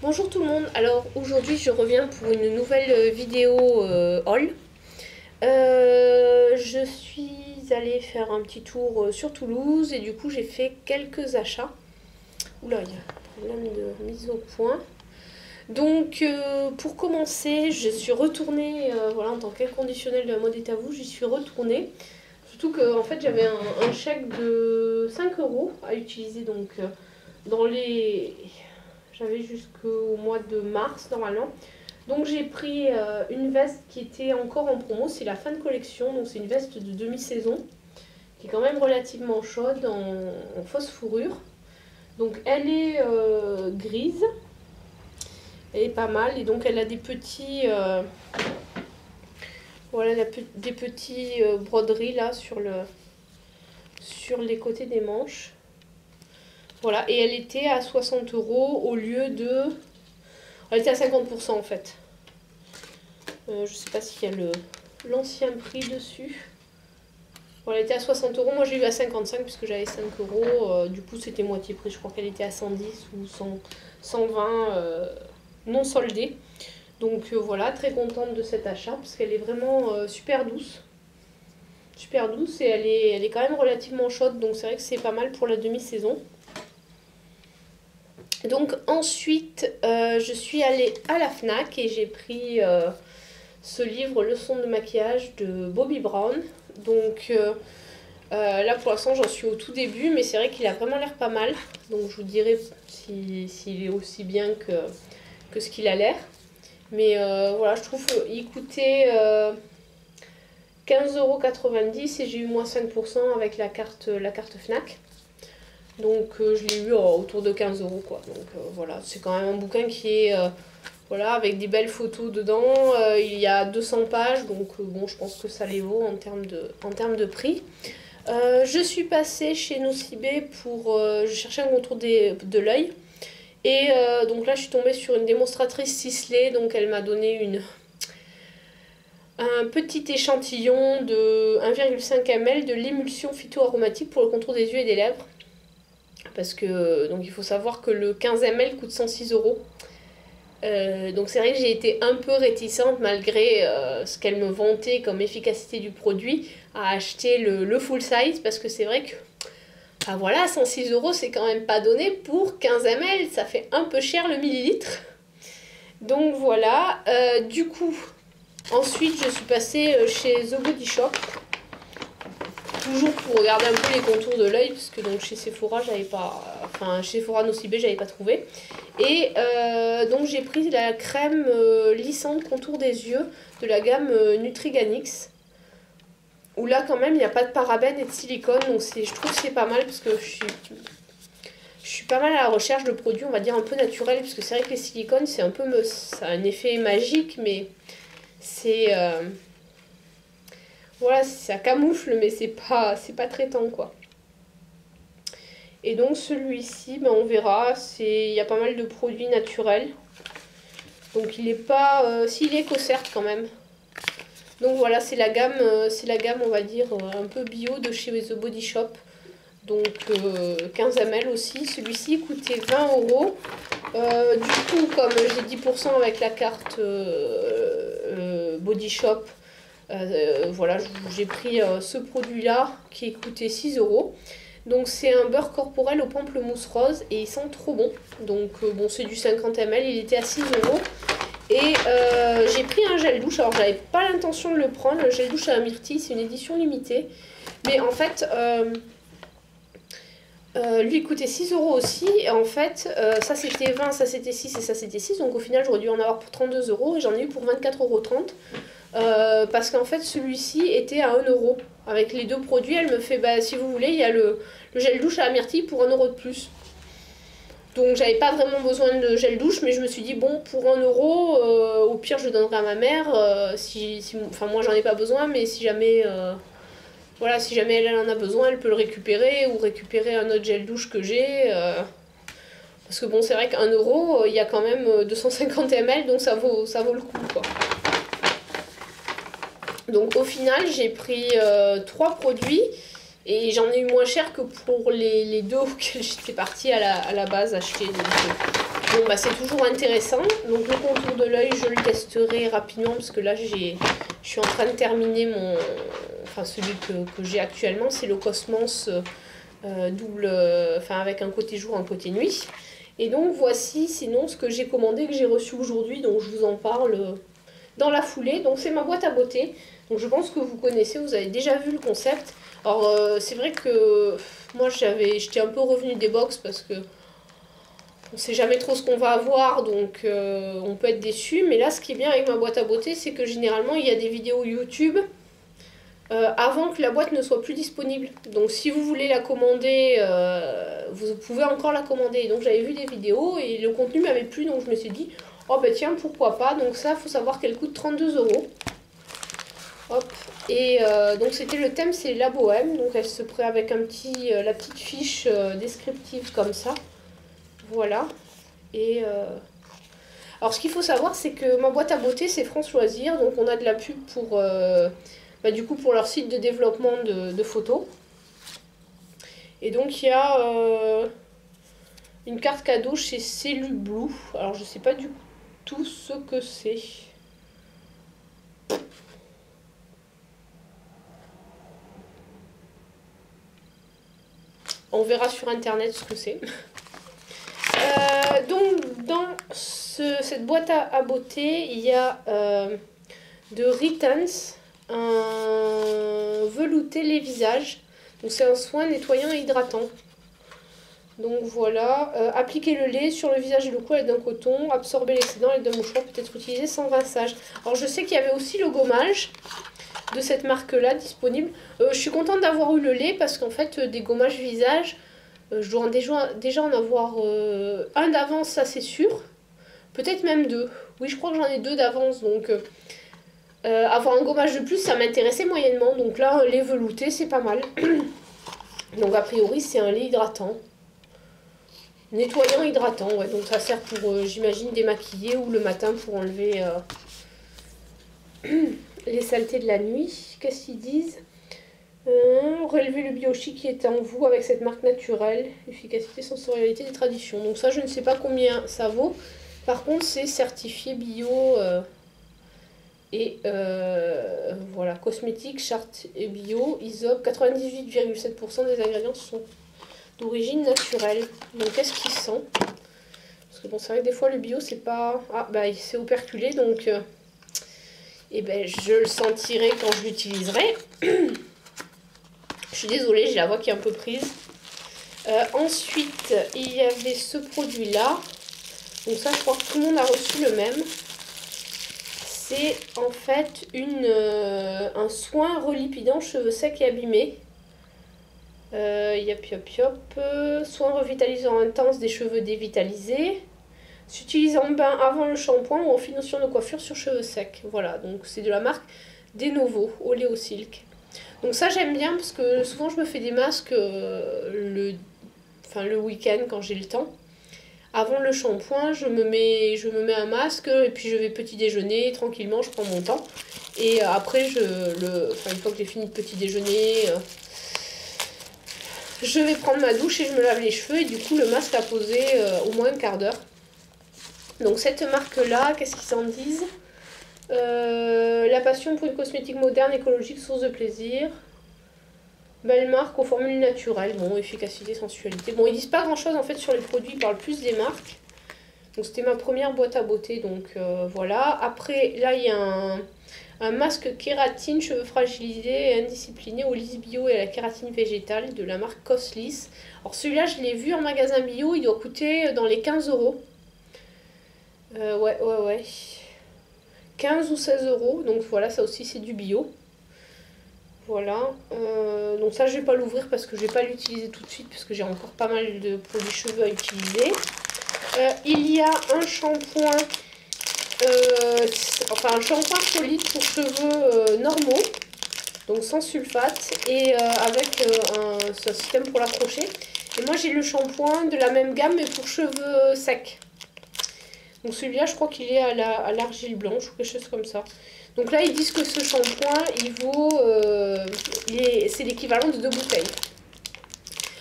Bonjour tout le monde, alors aujourd'hui je reviens pour une nouvelle vidéo haul. Je suis allée faire un petit tour sur Toulouse et du coup j'ai fait quelques achats. Oula, il y a un problème de mise au point. Donc pour commencer, je suis retournée, voilà, en tant qu'inconditionnelle de la mode est à vous, j'y suis retournée. Surtout que en fait j'avais un chèque de 5 € à utiliser donc dans les... J'avais jusqu'au mois de mars normalement. Donc j'ai pris une veste qui était encore en promo, c'est la fin de collection, donc c'est une veste de demi-saison qui est quand même relativement chaude en fausse fourrure. Donc elle est grise, elle est pas mal et donc elle a des petits voilà, des petits broderies là sur les côtés des manches. Voilà, et elle était à 60 € au lieu de... Elle était à 50% en fait. Je sais pas s'il y a l'ancien prix dessus. Bon, elle était à 60 €, moi j'ai eu à 55 puisque j'avais 5 €. Du coup c'était moitié prix, je crois qu'elle était à 110 ou 120 non soldée. Donc voilà, très contente de cet achat parce qu'elle est vraiment super douce. Super douce et elle est quand même relativement chaude, donc c'est vrai que c'est pas mal pour la demi-saison. Donc ensuite, je suis allée à la Fnac et j'ai pris ce livre Leçons de maquillage de Bobbi Brown. Donc là pour l'instant j'en suis au tout début, mais c'est vrai qu'il a vraiment l'air pas mal. Donc je vous dirai s'il est aussi bien que ce qu'il a l'air. Mais voilà, je trouve qu'il coûtait 15,90 € et j'ai eu moins 5% avec la carte Fnac. Donc je l'ai eu autour de 15 € quoi. Donc voilà, c'est quand même un bouquin qui est voilà, avec des belles photos dedans. Il y a 200 pages, donc bon, je pense que ça les vaut en termes de prix. Je suis passée chez Nocibé pour je cherchais un contour de l'œil. Et donc là je suis tombée sur une démonstratrice Sisley, donc elle m'a donné un petit échantillon de 1,5 ml de l'émulsion phytoaromatique pour le contour des yeux et des lèvres. Parce que donc il faut savoir que le 15 ml coûte 106 €. Donc c'est vrai que j'ai été un peu réticente malgré ce qu'elle me vantait comme efficacité du produit à acheter le full size, parce que c'est vrai que ah voilà, 106 € c'est quand même pas donné pour 15 ml, ça fait un peu cher le millilitre. Donc voilà, du coup ensuite je suis passée chez The Body Shop. Toujours pour regarder un peu les contours de l'œil, parce que donc chez Sephora j'avais pas, enfin chez Sephora Nocibé j'avais pas trouvé. Et donc j'ai pris la crème lissante contour des yeux de la gamme Nutriganix, où là quand même il n'y a pas de parabènes et de silicone, donc je trouve que c'est pas mal parce que je suis pas mal à la recherche de produits on va dire un peu naturels, parce que c'est vrai que les silicones c'est un peu, ça a un effet magique, mais c'est voilà, ça camoufle, mais c'est pas traitant quoi. Et donc celui-ci, ben, on verra, il y a pas mal de produits naturels. Donc il est pas, s'il est éco-cert quand même. Donc voilà, c'est la gamme on va dire un peu bio de chez The Body Shop. Donc 15 ml aussi. Celui-ci coûtait 20 €. Du coup, comme j'ai 10% avec la carte Body Shop, voilà, j'ai pris ce produit-là qui coûtait 6 €. Donc c'est un beurre corporel au pamplemousse rose et il sent trop bon. Donc bon, c'est du 50 ml, il était à 6 €. Et j'ai pris un gel douche, alors j'avais pas l'intention de le prendre, le gel douche à la myrtille, c'est une édition limitée. Mais en fait, lui il coûtait 6 € aussi, et en fait, ça c'était 20, ça c'était 6 et ça c'était 6, donc au final j'aurais dû en avoir pour 32 € et j'en ai eu pour 24,30 €. Parce qu'en fait celui-ci était à 1 €. Avec les deux produits, elle me fait, bah si vous voulez, il y a le gel douche à la myrtille pour 1 € de plus. Donc j'avais pas vraiment besoin de gel douche, mais je me suis dit bon, pour 1 €, au pire je donnerai à ma mère, enfin moi j'en ai pas besoin, mais si jamais voilà, si jamais elle en a besoin, elle peut le récupérer ou récupérer un autre gel douche que j'ai. Parce que bon, c'est vrai qu'un 1 €, il y a quand même 250 ml, donc ça vaut le coup quoi. Donc au final j'ai pris 3 produits et j'en ai eu moins cher que pour les deux auxquels j'étais partie à la base acheter. Donc Bon, bah, c'est toujours intéressant. Donc, le contour de l'œil, je le testerai rapidement parce que là, je suis en train de terminer celui que j'ai actuellement. C'est le Cosmos double, avec un côté jour, un côté nuit. Et donc, voici sinon ce que j'ai commandé, que j'ai reçu aujourd'hui. Donc, je vous en parle dans la foulée. Donc, c'est ma boîte à beauté. Donc, je pense que vous connaissez, vous avez déjà vu le concept. Alors, c'est vrai que moi, j'étais un peu revenue des box parce que on sait jamais trop ce qu'on va avoir, donc on peut être déçu. Mais là, ce qui est bien avec ma boîte à beauté, c'est que généralement, il y a des vidéos YouTube avant que la boîte ne soit plus disponible. Donc, si vous voulez la commander, vous pouvez encore la commander. Donc, j'avais vu des vidéos et le contenu m'avait plu, donc je me suis dit, oh bah tiens, pourquoi pas. Donc, ça, il faut savoir qu'elle coûte 32 €. Hop. Et donc, c'était le thème, c'est la bohème. Donc, elle se prête avec la petite fiche descriptive comme ça. Voilà. Et alors, ce qu'il faut savoir, c'est que ma boîte à beauté, c'est France Loisirs. Donc, on a de la pub pour, du coup, pour leur site de développement de photos. Et donc, il y a une carte cadeau chez Cellublue. Alors, je sais pas du tout ce que c'est. On verra sur internet ce que c'est. Donc, dans cette boîte à beauté, il y a de Returns, un velouté les visages. Donc, c'est un soin nettoyant et hydratant. Donc, voilà. Appliquer le lait sur le visage et le cou avec d'un coton. Absorber l'excédent avec d'un mouchoir. Peut être utilisé sans rinçage. Alors, je sais qu'il y avait aussi le gommage de cette marque-là disponible. Je suis contente d'avoir eu le lait parce qu'en fait, des gommages visage, je dois déjà en avoir un d'avance, ça c'est sûr. Peut-être même deux. Oui, je crois que j'en ai deux d'avance. Donc, avoir un gommage de plus, ça m'intéressait moyennement. Donc là, les veloutés, c'est pas mal. Donc, a priori, c'est un lait hydratant. Nettoyant, hydratant. Ouais. Donc, ça sert pour, j'imagine, démaquiller ou le matin pour enlever les saletés de la nuit. Qu'est-ce qu'ils disent ? Relever le biochi qui est en vous avec cette marque naturelle, efficacité, sensorialité des traditions. Donc ça, je ne sais pas combien ça vaut. Par contre, c'est certifié bio et voilà, cosmétique, charte et bio, ISOP, 98,7% des ingrédients sont d'origine naturelle. Donc qu'est-ce qu'il sent ? Parce que bon, c'est vrai que des fois le bio, c'est pas... Ah, bah c'est operculé, donc je le sentirai quand je l'utiliserai. Je suis désolée, j'ai la voix qui est un peu prise. Ensuite, il y avait ce produit-là. Donc ça, je crois que tout le monde a reçu le même. C'est en fait un soin relipidant cheveux secs et abîmés. Soin revitalisant intense des cheveux dévitalisés. S'utilise en bain avant le shampoing ou en finition de coiffure sur cheveux secs. Voilà, donc c'est de la marque Denovo, Oleo Silk. Donc ça j'aime bien parce que souvent je me fais des masques le week-end quand j'ai le temps. Avant le shampoing, je me mets un masque et puis je vais petit déjeuner tranquillement, je prends mon temps. Et après, une fois que j'ai fini de petit déjeuner, je vais prendre ma douche et je me lave les cheveux. Et du coup, le masque a posé au moins un quart d'heure. Donc cette marque-là, qu'est-ce qu'ils en disent ? La passion pour une cosmétique moderne, écologique, source de plaisir. Belle marque aux formules naturelles. Bon, efficacité, sensualité. Bon, ils disent pas grand chose en fait sur les produits, ils parlent plus des marques. Donc c'était ma première boîte à beauté, donc voilà. Après, là il y a un masque kératine, cheveux fragilisés et indisciplinés au lys bio et à la kératine végétale de la marque Coslis. Alors celui-là, je l'ai vu en magasin bio, il doit coûter dans les 15 €. Ouais. 15 ou 16 €, donc voilà, ça aussi c'est du bio. Voilà, donc ça je vais pas l'ouvrir parce que je vais pas l'utiliser tout de suite parce que j'ai encore pas mal de produits cheveux à utiliser. Il y a un shampoing, un shampoing solide pour cheveux normaux, donc sans sulfate et avec un système pour l'accrocher. Et moi j'ai le shampoing de la même gamme mais pour cheveux secs. Donc celui-là, je crois qu'il est à l'argile blanche ou quelque chose comme ça. Donc là, ils disent que ce shampoing, il vaut... c'est l'équivalent de 2 bouteilles.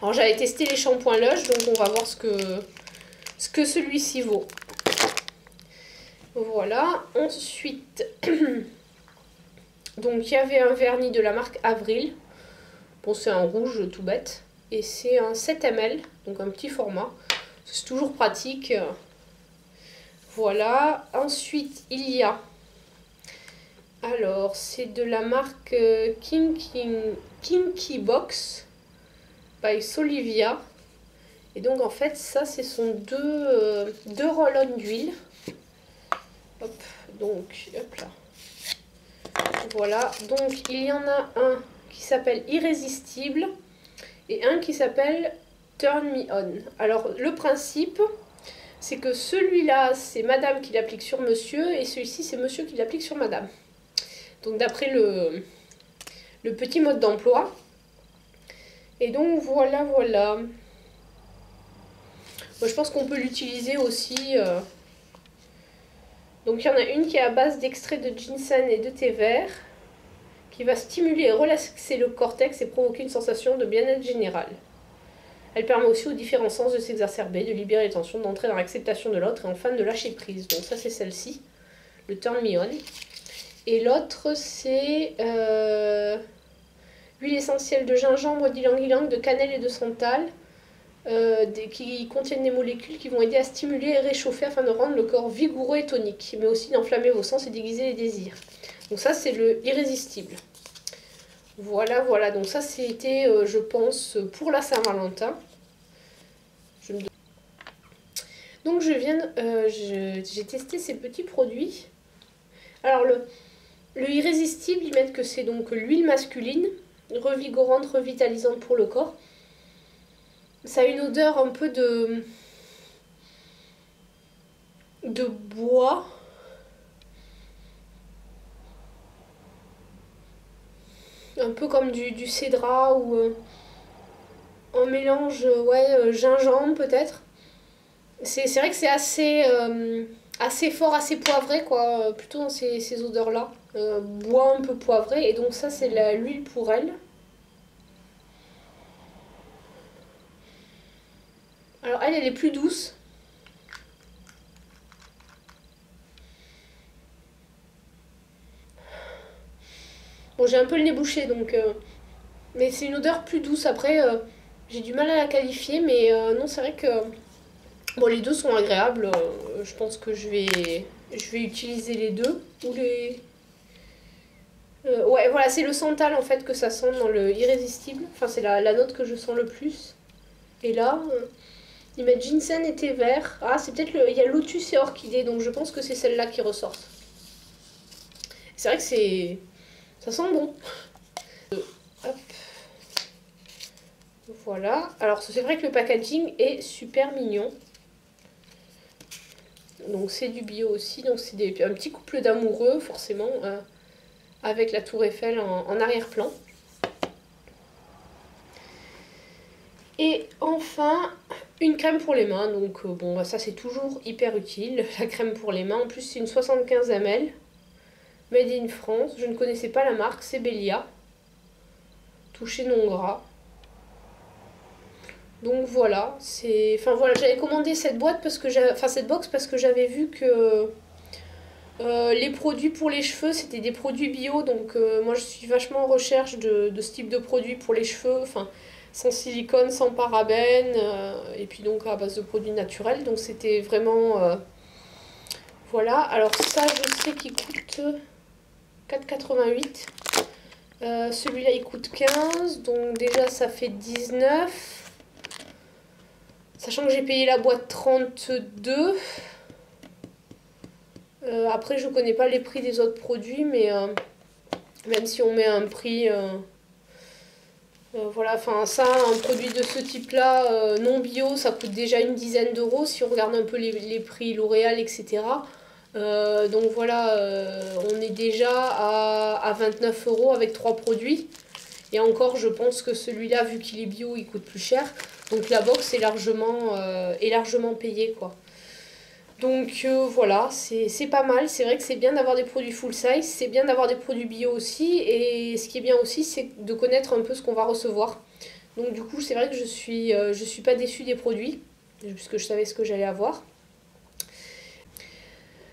Alors j'avais testé les shampoings Lush, donc on va voir ce ce que celui-ci vaut. Voilà, ensuite, donc il y avait un vernis de la marque Avril. Bon, c'est un rouge tout bête. Et c'est un 7 ml, donc un petit format. C'est toujours pratique. Voilà, ensuite il y a... Alors, c'est de la marque Kinky Box by Solivia. Et donc en fait, ça, ce sont deux roll-on d'huile. Hop, donc, hop là. Voilà, donc il y en a un qui s'appelle Irrésistible et un qui s'appelle Turn Me On. Alors, le principe, c'est que celui-là, c'est madame qui l'applique sur monsieur et celui-ci, c'est monsieur qui l'applique sur madame. Donc, d'après le petit mode d'emploi. Et donc, voilà, voilà. Moi, je pense qu'on peut l'utiliser aussi... Donc il y en a une qui est à base d'extrait de ginseng et de thé vert, qui va stimuler et relaxer le cortex et provoquer une sensation de bien-être général. Elle permet aussi aux différents sens de s'exacerber, de libérer les tensions, d'entrer dans l'acceptation de l'autre et enfin de lâcher prise. Donc ça c'est celle-ci, le Turn Me On. Et l'autre c'est huile essentielle de gingembre, d'ylang-ylang, de cannelle et de santal. Qui contiennent des molécules qui vont aider à stimuler et réchauffer afin de rendre le corps vigoureux et tonique, mais aussi d'enflammer vos sens et d'aiguiser les désirs. Donc ça, c'est le Irrésistible. Voilà, voilà. Donc ça, c'était, je pense, pour la Saint-Valentin. Donc j'ai testé ces petits produits. Alors le Irrésistible, ils mettent que c'est donc l'huile masculine, revigorante, revitalisante pour le corps. Ça a une odeur un peu de bois. Un peu comme du cédra ou un mélange, ouais, gingembre peut-être. C'est vrai que c'est assez fort, assez poivré, quoi, plutôt dans ces odeurs-là. Bois un peu poivré, et donc ça c'est l'huile pour elle. Alors elle est plus douce. Bon, j'ai un peu le nez bouché, donc... mais c'est une odeur plus douce. Après, j'ai du mal à la qualifier, mais non, c'est vrai que... Bon, les deux sont agréables. Je pense que je vais utiliser les deux. Ou les... ouais, voilà, c'est le santal, en fait, que ça sent dans le Irrésistible. Enfin, c'est la note que je sens le plus. Et là... Ils mettent ginseng et thé vert. Ah, c'est peut-être il y a lotus et orchidée, donc je pense que c'est celle-là qui ressort. C'est vrai que ça sent bon. Hop. Voilà. Alors, c'est vrai que le packaging est super mignon. Donc, c'est du bio aussi. Donc, c'est un petit couple d'amoureux, forcément, avec la tour Eiffel en arrière-plan. Et enfin, une crème pour les mains. Donc, bon, bah, ça, c'est toujours hyper utile. La crème pour les mains. En plus, c'est une 75 ml. Made in France. Je ne connaissais pas la marque. C'est Belia. Touché non gras. Donc, voilà. Enfin, voilà. J'avais commandé cette boîte parce que cette box parce que j'avais vu que les produits pour les cheveux, c'était des produits bio. Donc, moi, je suis vachement en recherche de ce type de produits pour les cheveux. Enfin... sans silicone, sans parabènes, et puis donc à base de produits naturels. Donc c'était vraiment... voilà, alors ça je sais qu'il coûte 4,88. Celui-là il coûte 15, donc déjà ça fait 19. Sachant que j'ai payé la boîte 32. Après je connais pas les prix des autres produits, mais même si on met un prix... voilà, enfin ça, un produit de ce type-là, non bio, ça coûte déjà une dizaine d'euros si on regarde un peu les prix L'Oréal, etc. Donc voilà, on est déjà à 29 euros avec 3 produits. Et encore, je pense que celui-là, vu qu'il est bio, il coûte plus cher. Donc la box est largement payée, quoi. Donc voilà, c'est pas mal. C'est vrai que c'est bien d'avoir des produits full size, c'est bien d'avoir des produits bio aussi. Et ce qui est bien aussi, c'est de connaître un peu ce qu'on va recevoir. Donc du coup, c'est vrai que je suis pas déçue des produits. puisque je savais ce que j'allais avoir.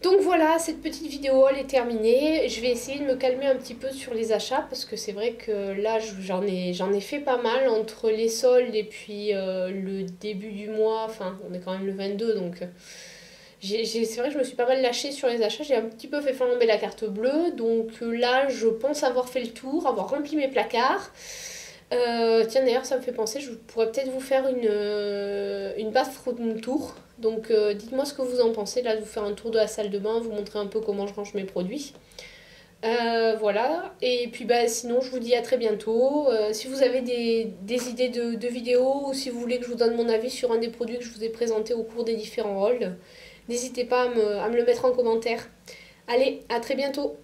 Donc voilà, cette petite vidéo elle est terminée. Je vais essayer de me calmer un petit peu sur les achats parce que c'est vrai que là j'en ai fait pas mal entre les soldes et puis le début du mois. Enfin, on est quand même le 22 donc c'est vrai que je me suis pas mal lâchée sur les achats. J'ai un petit peu fait flamber la carte bleue. Donc là, je pense avoir fait le tour, avoir rempli mes placards. Tiens, d'ailleurs, ça me fait penser, je pourrais peut-être vous faire une bathroom tour. Donc, dites-moi ce que vous en pensez, là, de vous faire un tour de la salle de bain, vous montrer un peu comment je range mes produits. Voilà, et puis bah, sinon, je vous dis à très bientôt. Si vous avez des idées de vidéos ou si vous voulez que je vous donne mon avis sur un des produits que je vous ai présenté au cours des différents hauls, n'hésitez pas à me le mettre en commentaire. Allez, à très bientôt!